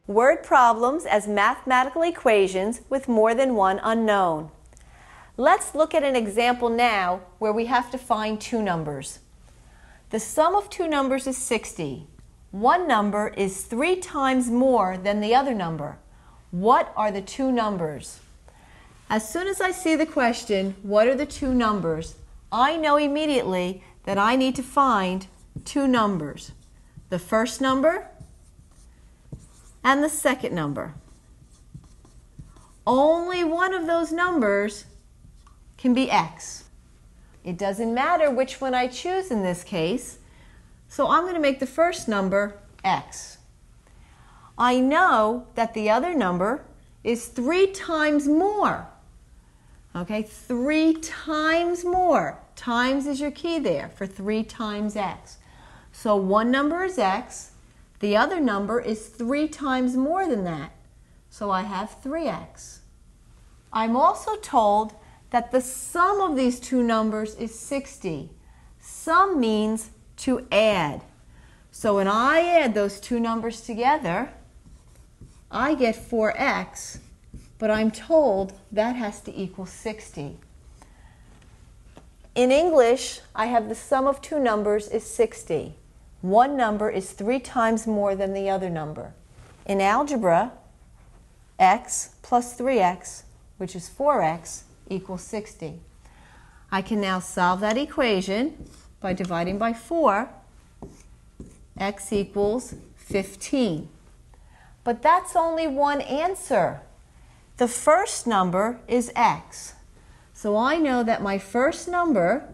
word problems as mathematical equations with more than one unknown. Let's look at an example now where we have to find two numbers. The sum of two numbers is 60. One number is 3 times more than the other number. What are the two numbers? As soon as I see the question, what are the two numbers, I know immediately that I need to find two numbers. The first number and the second number. Only one of those numbers can be x. It doesn't matter which one I choose in this case, so I'm going to make the first number x. I know that the other number is 3 times more. Okay, 3 times more. Times is your key there for 3 times x. So one number is x, the other number is 3 times more than that. So I have 3x. I'm also told that the sum of these two numbers is 60. Sum means to add. So when I add those two numbers together, I get 4x, but I'm told that has to equal 60. In English, I have the sum of two numbers is 60. One number is 3 times more than the other number. In algebra, x plus 3x, which is 4x, equals 60. I can now solve that equation by dividing by 4. X equals 15. But that's only one answer. The first number is x. So I know that my first number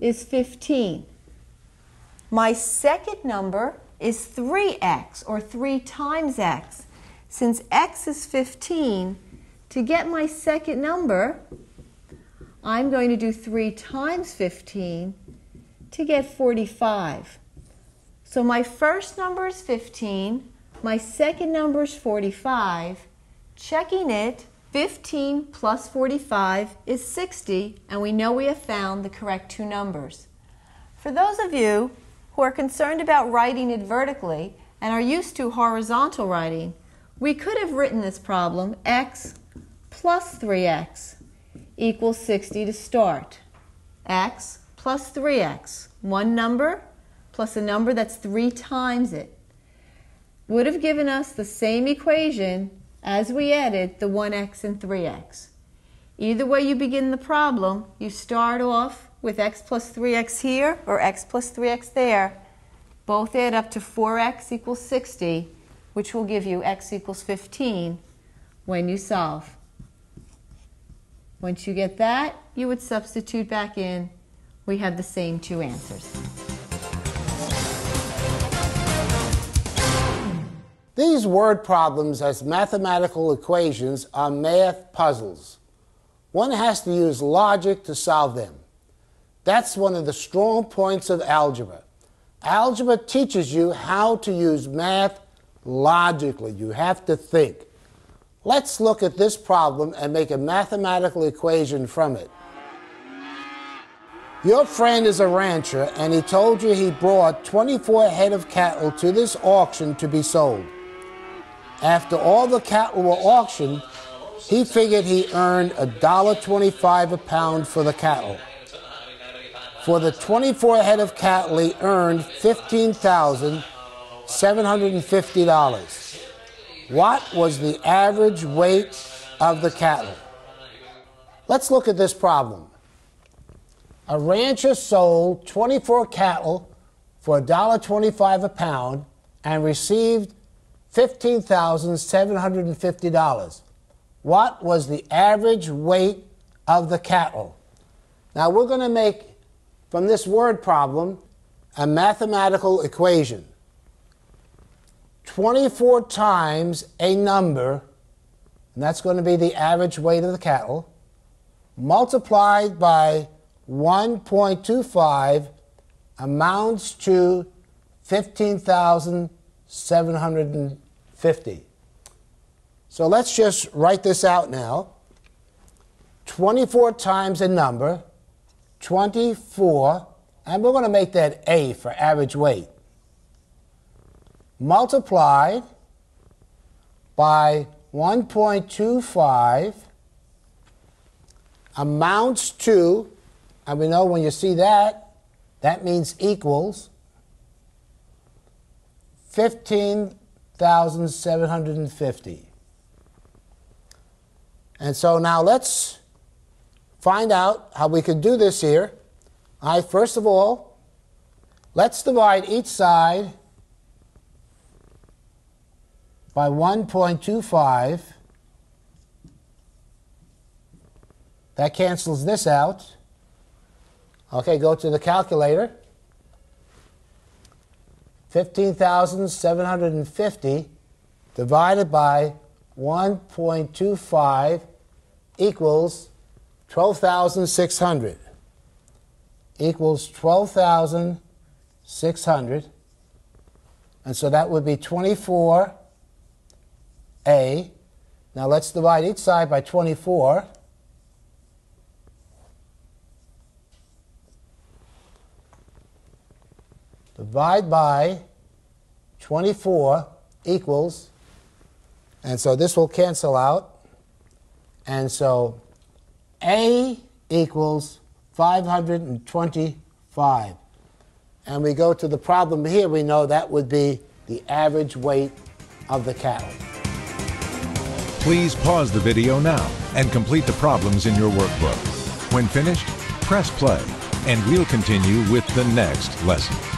is 15. My second number is 3x, or 3 times x. Since x is 15, to get my second number, I'm going to do 3 times 15 to get 45. So my first number is 15, my second number is 45. Checking it, 15 plus 45 is 60, and we know we have found the correct two numbers. For those of you who are concerned about writing it vertically and are used to horizontal writing, we could have written this problem x plus 3x equals 60 to start. X plus 3x, one number plus a number that's 3 times it, would have given us the same equation as we added the 1x and 3x. Either way you begin the problem, you start off with x plus 3x here or x plus 3x there. Both add up to 4x equals 60, which will give you x equals 15 when you solve. Once you get that, you would substitute back in. We have the same two answers. These word problems as mathematical equations are math puzzles. One has to use logic to solve them. That's one of the strong points of algebra. Algebra teaches you how to use math logically. You have to think. Let's look at this problem and make a mathematical equation from it. Your friend is a rancher, and he told you he brought 24 head of cattle to this auction to be sold. After all the cattle were auctioned, he figured he earned $1.25 a pound for the cattle. For the 24 head of cattle, he earned $15,750. What was the average weight of the cattle? Let's look at this problem. A rancher sold 24 cattle for $1.25 a pound and received $15,750. What was the average weight of the cattle? Now we're going to make, from this word problem, a mathematical equation. 24 times a number, and that's going to be the average weight of the cattle, multiplied by 1.25 amounts to 15,750. So let's just write this out now. 24 times a number, 24, and we're going to make that A for average weight. multiplied by 1.25 amounts to, and we know when you see that, that means equals 15,750. And so now let's find out how we can do this here. All right, first of all, let's divide each side by 1.25. That cancels this out. Okay, go to the calculator. 15,750 divided by 1.25 equals 12,600. Equals 12,600. And so that would be 24A. Now let's divide each side by 24. Divide by 24 equals, and so this will cancel out, and so A equals 525. And we go to the problem here, we know that would be the average weight of the cattle. Please pause the video now and complete the problems in your workbook. When finished, press play, and we'll continue with the next lesson.